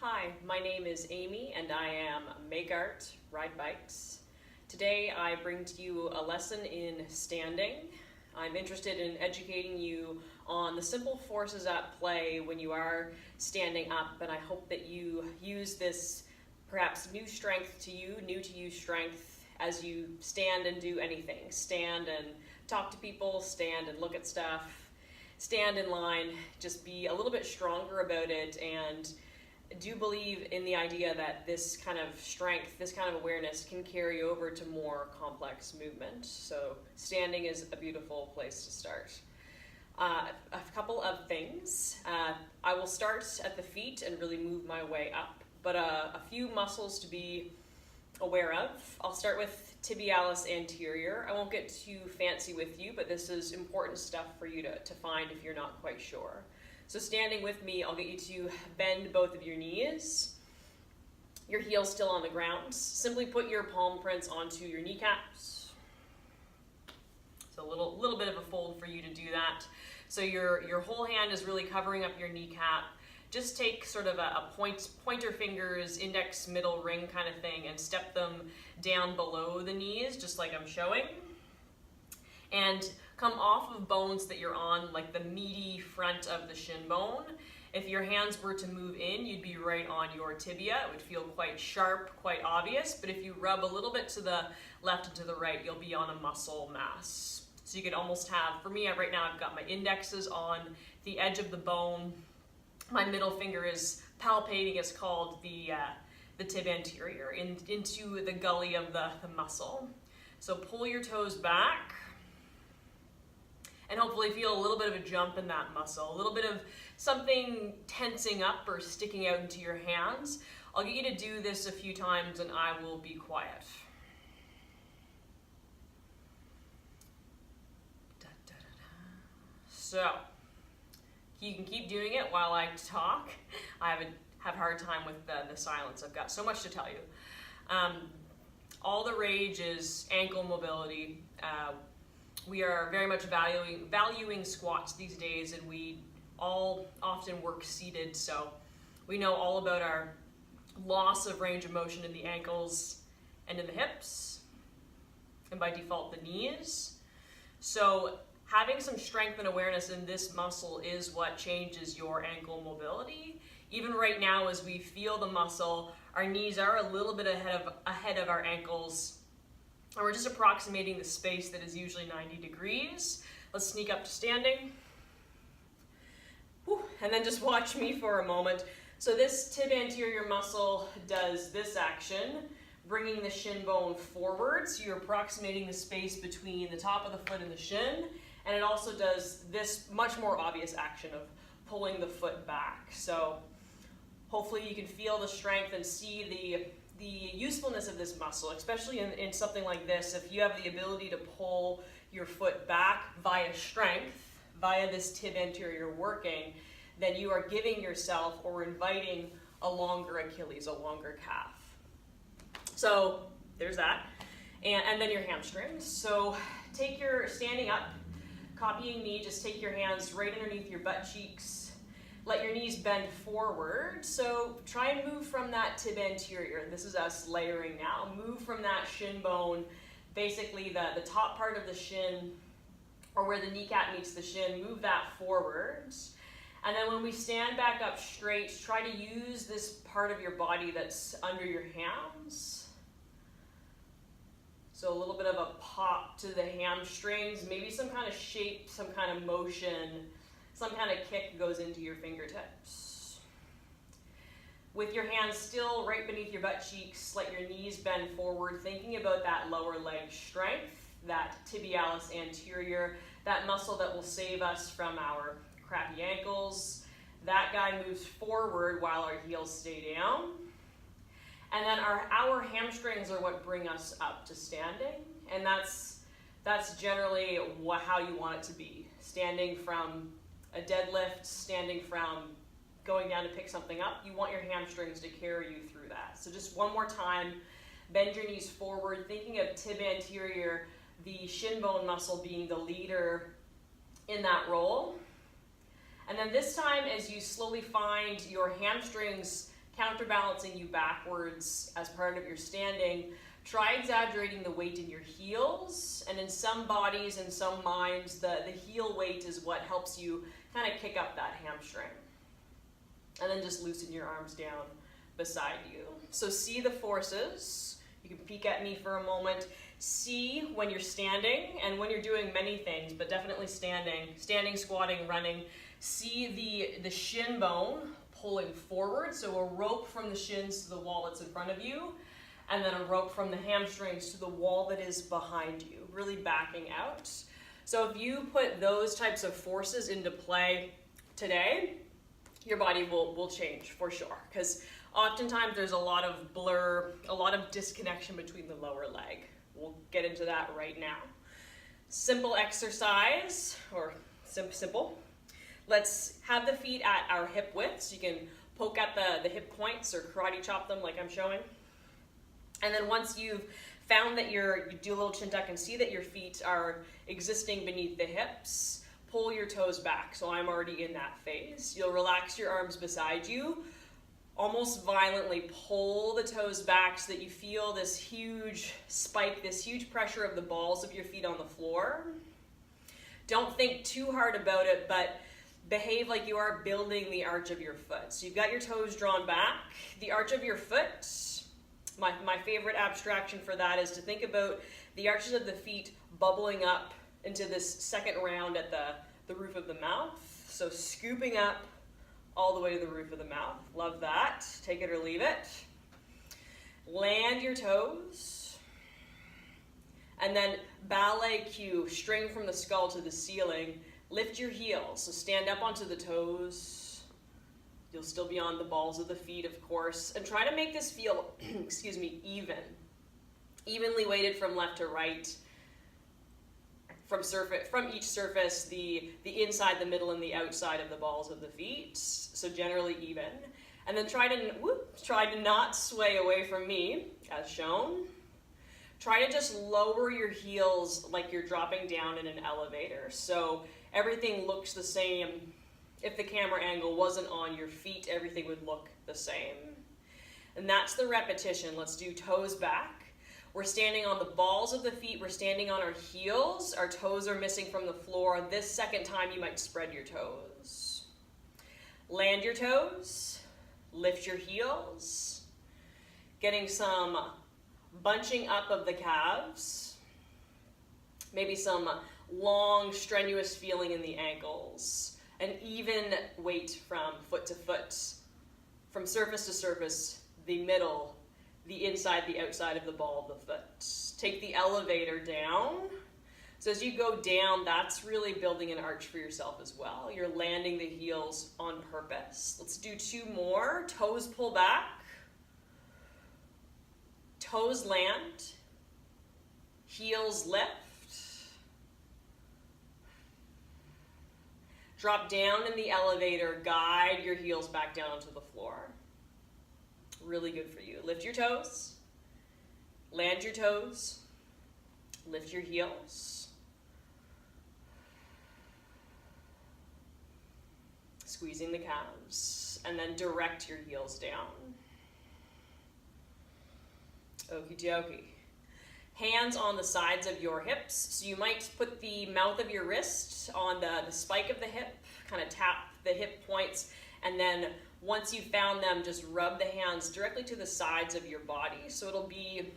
Hi, my name is Amy and I am Make Art Ride Bikes. Today I bring to you a lesson in standing. I'm interested in educating you on the simple forces at play when you are standing up, and I hope that you use this perhaps new to you strength as you stand and do anything. Stand and talk to people, stand and look at stuff, stand in line, just be a little bit stronger about it, and do believe in the idea that this kind of strength, this kind of awareness can carry over to more complex movement. So standing is a beautiful place to start. A couple of things. I will start at the feet and really move my way up, but a few muscles to be aware of. I'll start with tibialis anterior. I won't get too fancy with you, but this is important stuff for you to find if you're not quite sure. So standing with me, I'll get you to bend both of your knees, your heels still on the ground. Simply put your palm prints onto your kneecaps. So a little bit of a fold for you to do that. So your whole hand is really covering up your kneecap. Just take sort of a pointer fingers, index, middle ring kind of thing, and step them down below the knees, just like I'm showing. And come off of bones that you're on, like the meaty front of the shin bone. If your hands were to move in, you'd be right on your tibia. It would feel quite sharp, quite obvious, but if you rub a little bit to the left and to the right, you'll be on a muscle mass. So you could almost have, for me right now, I've got my indexes on the edge of the bone. My middle finger is palpating, it's called the tib anterior, into the gully of the muscle. So pull your toes back, and hopefully feel a little bit of a jump in that muscle, a little bit of something tensing up or sticking out into your hands. I'll get you to do this a few times and I will be quiet. So, you can keep doing it while I talk. I have a hard time with the silence. I've got so much to tell you. All the rage is ankle mobility. We are very much valuing squats these days, and we all often work seated, so we know all about our loss of range of motion in the ankles and in the hips, and by default the knees. So having some strength and awareness in this muscle is what changes your ankle mobility. Even right now, as we feel the muscle, our knees are a little bit ahead of our ankles, and we're just approximating the space that is usually 90 degrees. Let's sneak up to standing. Whew. And then just watch me for a moment. So this tib anterior muscle does this action, bringing the shin bone forward. So you're approximating the space between the top of the foot and the shin. And it also does this much more obvious action of pulling the foot back. So hopefully you can feel the strength and see the usefulness of this muscle, especially in something like this. If you have the ability to pull your foot back via strength, via this tib anterior working, then you are giving yourself or inviting a longer Achilles, a longer calf. So there's that. And then your hamstrings. So take your standing up, copying me, just take your hands right underneath your butt cheeks. Let your knees bend forward. So try and move from that tib anterior. This is us layering now. Move from that shin bone, basically the top part of the shin, or where the kneecap meets the shin, move that forwards. And then when we stand back up straight, try to use this part of your body that's under your hams. So a little bit of a pop to the hamstrings, maybe some kind of shape, some kind of motion, some kind of kick goes into your fingertips. With your hands still right beneath your butt cheeks, let your knees bend forward, thinking about that lower leg strength, that tibialis anterior, that muscle that will save us from our crappy ankles. That guy moves forward while our heels stay down. And then our hamstrings are what bring us up to standing, and that's generally how you want it to be. Standing from a deadlift, standing from going down to pick something up, you want your hamstrings to carry you through that. So just one more time, bend your knees forward, thinking of tib anterior, the shin bone muscle being the leader in that roll. And then this time, as you slowly find your hamstrings counterbalancing you backwards as part of your standing, try exaggerating the weight in your heels. And in some bodies and some minds, the heel weight is what helps you kind of kick up that hamstring. And then just loosen your arms down beside you. So see the forces. You can peek at me for a moment. See when you're standing and when you're doing many things, but definitely standing, squatting, running. See the shin bone pulling forward, so a rope from the shins to the wall that's in front of you, and then a rope from the hamstrings to the wall that is behind you, really backing out. So if you put those types of forces into play today, your body will change for sure, because oftentimes there's a lot of blur, a lot of disconnection between the lower leg. We'll get into that right now. Simple exercise, or simple. Let's have the feet at our hip width, so you can poke at the hip points or karate chop them like I'm showing. And then once you've found that you do a little chin tuck and see that your feet are existing beneath the hips, pull your toes back. So I'm already in that phase. You'll relax your arms beside you, almost violently pull the toes back so that you feel this huge spike, this huge pressure of the balls of your feet on the floor. Don't think too hard about it, but behave like you are building the arch of your foot. So you've got your toes drawn back. The arch of your foot, my favorite abstraction for that is to think about the arches of the feet bubbling up into this second round at the roof of the mouth. So scooping up all the way to the roof of the mouth. Love that. Take it or leave it. Land your toes. And then ballet cue, string from the skull to the ceiling. Lift your heels, so stand up onto the toes. You'll still be on the balls of the feet, of course. And try to make this feel, excuse me, evenly weighted from left to right. From each surface, the inside, the middle, and the outside of the balls of the feet. So generally even. And then try to not sway away from me, as shown. Try to just lower your heels like you're dropping down in an elevator. So everything looks the same. If the camera angle wasn't on your feet, everything would look the same. And that's the repetition. Let's do toes back. We're standing on the balls of the feet. We're standing on our heels. Our toes are missing from the floor. This second time, you might spread your toes. Land your toes. Lift your heels. Getting some bunching up of the calves. Maybe some long, strenuous feeling in the ankles. An even weight from foot to foot. From surface to surface, the middle, the inside, the outside of the ball of the foot. Take the elevator down. So as you go down, that's really building an arch for yourself as well. You're landing the heels on purpose. Let's do two more. Toes pull back. Toes land. Heels lift. Drop down in the elevator. Guide your heels back down onto the floor. Really good for you. Lift your toes. Land your toes. Lift your heels. Squeezing the calves. And then direct your heels down. Okie dokie. Hands on the sides of your hips. So you might put the mouth of your wrist on the spike of the hip, kind of tap the hip points, and then once you've found them, just rub the hands directly to the sides of your body. So it'll be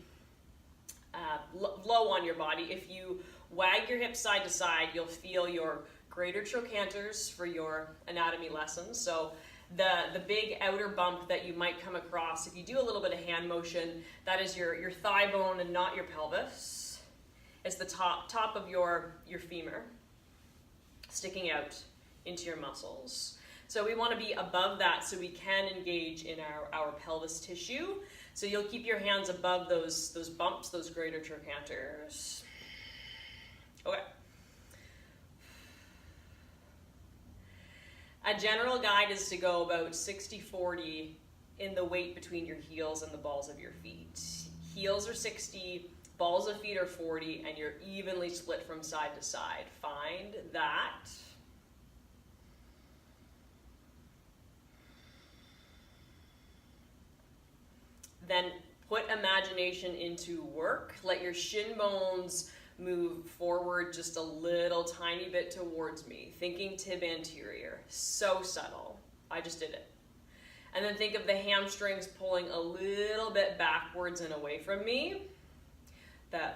low on your body. If you wag your hips side to side, you'll feel your greater trochanters for your anatomy lessons. So the big outer bump that you might come across, if you do a little bit of hand motion, that is your thigh bone and not your pelvis. It's the top of your femur sticking out into your muscles. So we want to be above that so we can engage in our pelvis tissue. So you'll keep your hands above those bumps, those greater trochanters. Okay. A general guide is to go about 60-40 in the weight between your heels and the balls of your feet. Heels are 60, balls of feet are 40, and you're evenly split from side to side. Find that. Then put imagination into work. Let your shin bones move forward just a little tiny bit towards me, thinking tib anterior. So subtle. I just did it. And then think of the hamstrings pulling a little bit backwards and away from me.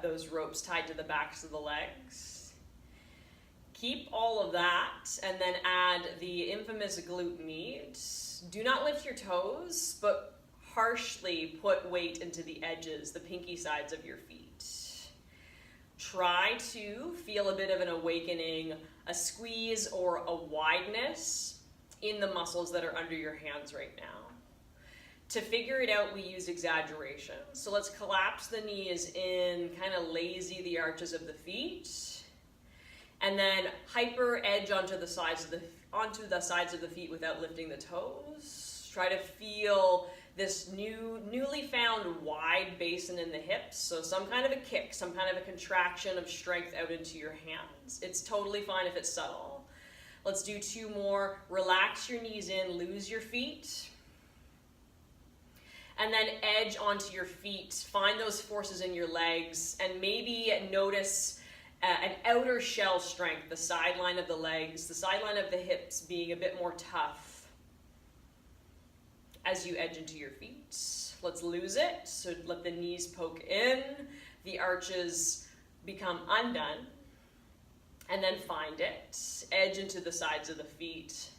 Those ropes tied to the backs of the legs. Keep all of that and then add the infamous glute med. Do not lift your toes, but harshly put weight into the edges, the pinky sides of your feet. Try to feel a bit of an awakening, a squeeze or a wideness in the muscles that are under your hands right now. To figure it out, we use exaggeration. So let's collapse the knees in, kind of lazy the arches of the feet, and then hyper edge onto the sides of the feet without lifting the toes. Try to feel this newly found wide basin in the hips. So some kind of a kick, some kind of a contraction of strength out into your hands. It's totally fine if it's subtle. Let's do 2 more. Relax your knees in, lose your feet. And then edge onto your feet. Find those forces in your legs and maybe notice an outer shell strength, the sideline of the legs, the sideline of the hips being a bit more tough as you edge into your feet. Let's lose it. So let the knees poke in, the arches become undone, and then find it. Edge into the sides of the feet.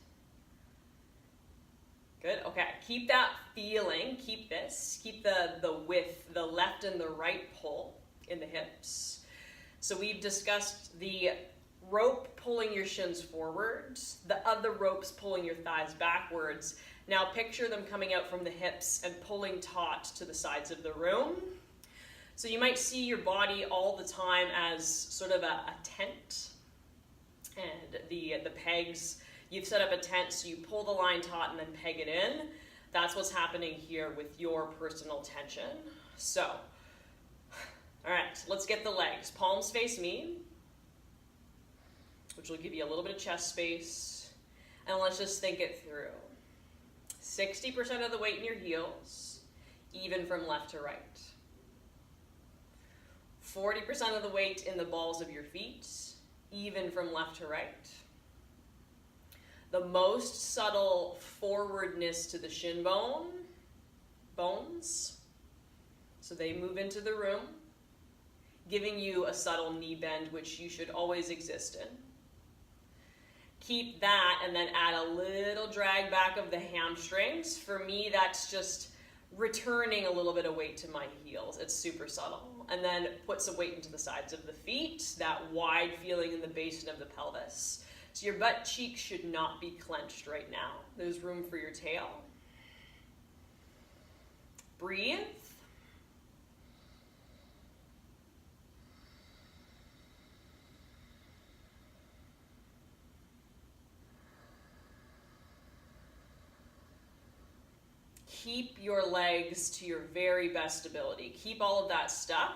Good, okay, keep that feeling, keep this, keep the width, the left and the right pull in the hips. So we've discussed the rope pulling your shins forward, the other ropes pulling your thighs backwards. Now picture them coming out from the hips and pulling taut to the sides of the room. So you might see your body all the time as sort of a tent, and the pegs, you've set up a tent, so you pull the line taut and then peg it in. That's what's happening here with your personal tension. So, all right, let's get the legs. Palms face me, which will give you a little bit of chest space. And let's just think it through. 60% of the weight in your heels, even from left to right. 40% of the weight in the balls of your feet, even from left to right. The most subtle forwardness to the shin bones, so they move into the room, giving you a subtle knee bend, which you should always exist in. Keep that and then add a little drag back of the hamstrings. For me, that's just returning a little bit of weight to my heels. It's super subtle. And then put some weight into the sides of the feet, that wide feeling in the basin of the pelvis. So your butt cheeks should not be clenched right now. There's room for your tail. Breathe. Keep your legs to your very best ability. Keep all of that stuff.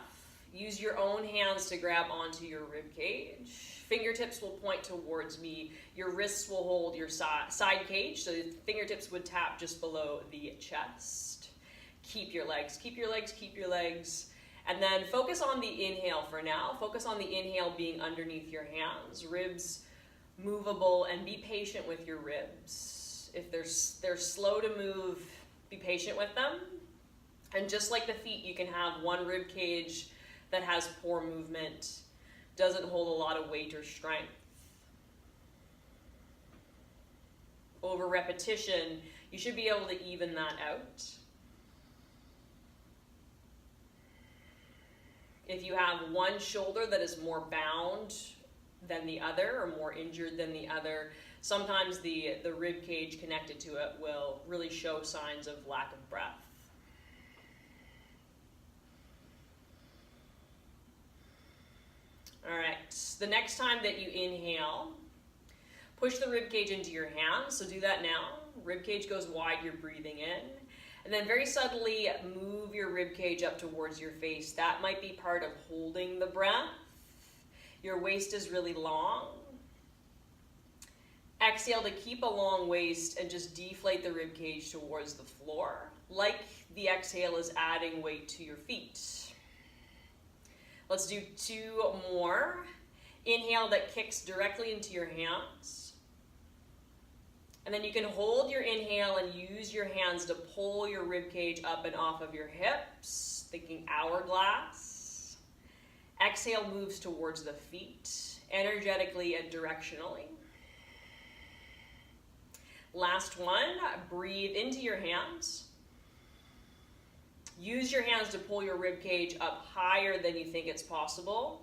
Use your own hands to grab onto your rib cage. Fingertips will point towards me. Your wrists will hold your side cage, so the fingertips would tap just below the chest. Keep your legs, keep your legs, keep your legs. And then focus on the inhale for now. Focus on the inhale being underneath your hands. Ribs movable, and be patient with your ribs. If they're slow to move, be patient with them. And just like the feet, you can have one rib cage that has poor movement, doesn't hold a lot of weight or strength. Over repetition, you should be able to even that out. If you have one shoulder that is more bound than the other or more injured than the other, sometimes the rib cage connected to it will really show signs of lack of breath. All right, the next time that you inhale, push the rib cage into your hands. So do that now. Rib cage goes wide, you're breathing in. And then very subtly move your rib cage up towards your face. That might be part of holding the breath. Your waist is really long. Exhale to keep a long waist and just deflate the rib cage towards the floor, like the exhale is adding weight to your feet. Let's do 2 more. Inhale that kicks directly into your hands. And then you can hold your inhale and use your hands to pull your rib cage up and off of your hips, thinking hourglass. Exhale moves towards the feet, energetically and directionally. Last one, breathe into your hands. Use your hands to pull your rib cage up higher than you think it's possible.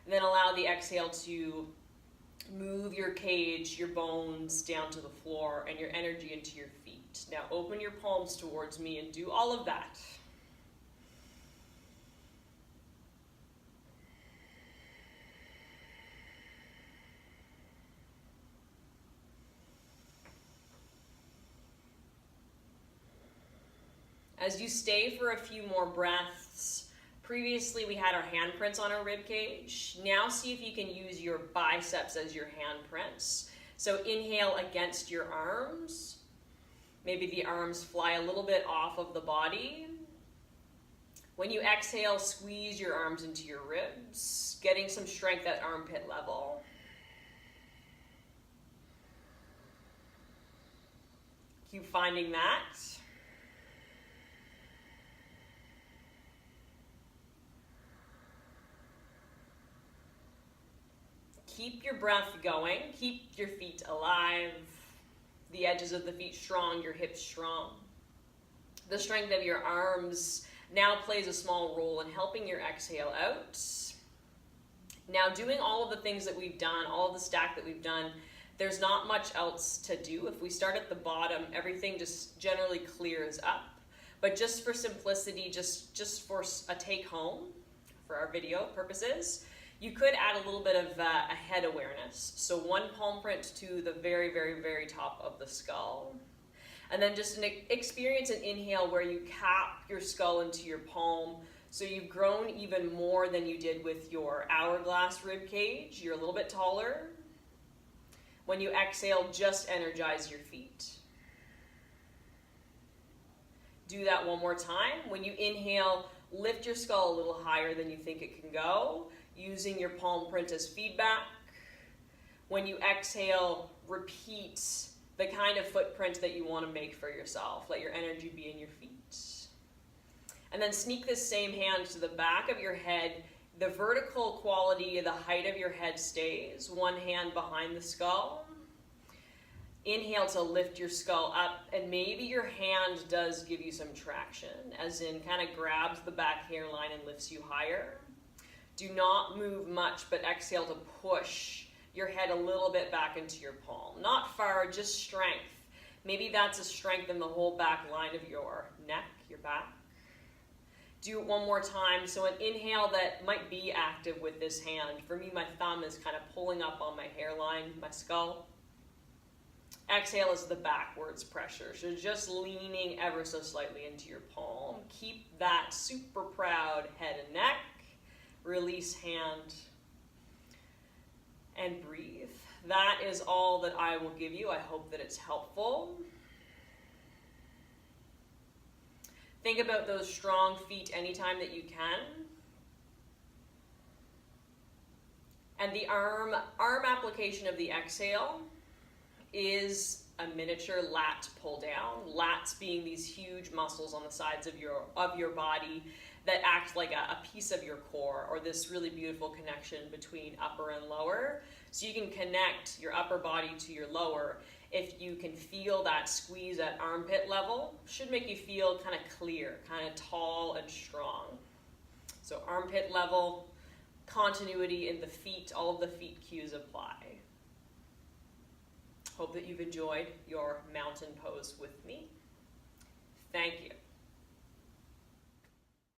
And then allow the exhale to move your cage, your bones down to the floor and your energy into your feet. Now open your palms towards me and do all of that. As you stay for a few more breaths, previously we had our handprints on our rib cage. Now see if you can use your biceps as your handprints. So inhale against your arms. Maybe the arms fly a little bit off of the body. When you exhale, squeeze your arms into your ribs, getting some strength at armpit level. Keep finding that. Keep your breath going, keep your feet alive, the edges of the feet strong, your hips strong. The strength of your arms now plays a small role in helping your exhale out. Now doing all of the things that we've done, all of the stack that we've done, there's not much else to do. If we start at the bottom, everything just generally clears up. But just for simplicity, just for a take home, for our video purposes, you could add a little bit of a head awareness. So 1 palm print to the very, very, very top of the skull. And then just experience an inhale where you cap your skull into your palm. So you've grown even more than you did with your hourglass rib cage. You're a little bit taller. When you exhale, just energize your feet. Do that one more time. When you inhale, lift your skull a little higher than you think it can go, using your palm print as feedback. When you exhale, repeat the kind of footprint that you want to make for yourself. Let your energy be in your feet. And then sneak this same hand to the back of your head. The vertical quality, the height of your head stays. 1 hand behind the skull. Inhale to lift your skull up, and maybe your hand does give you some traction, as in kind of grabs the back hairline and lifts you higher. Do not move much, but exhale to push your head a little bit back into your palm. Not far, just strength. Maybe that's a strength in the whole back line of your neck, your back. Do it one more time. So an inhale that might be active with this hand. For me, my thumb is kind of pulling up on my hairline, my skull. Exhale is the backwards pressure. So just leaning ever so slightly into your palm. Keep that super proud head and neck. Release hand and breathe. That is all that I will give you. I hope that it's helpful. Think about those strong feet anytime that you can. And the arm application of the exhale is a miniature lat pull down. Lats being these huge muscles on the sides of your body that act like a piece of your core, or this really beautiful connection between upper and lower. So you can connect your upper body to your lower. If you can feel that squeeze at armpit level, should make you feel kind of clear, kind of tall and strong. So armpit level, continuity in the feet, all of the feet cues apply. Hope that you've enjoyed your mountain pose with me. Thank you.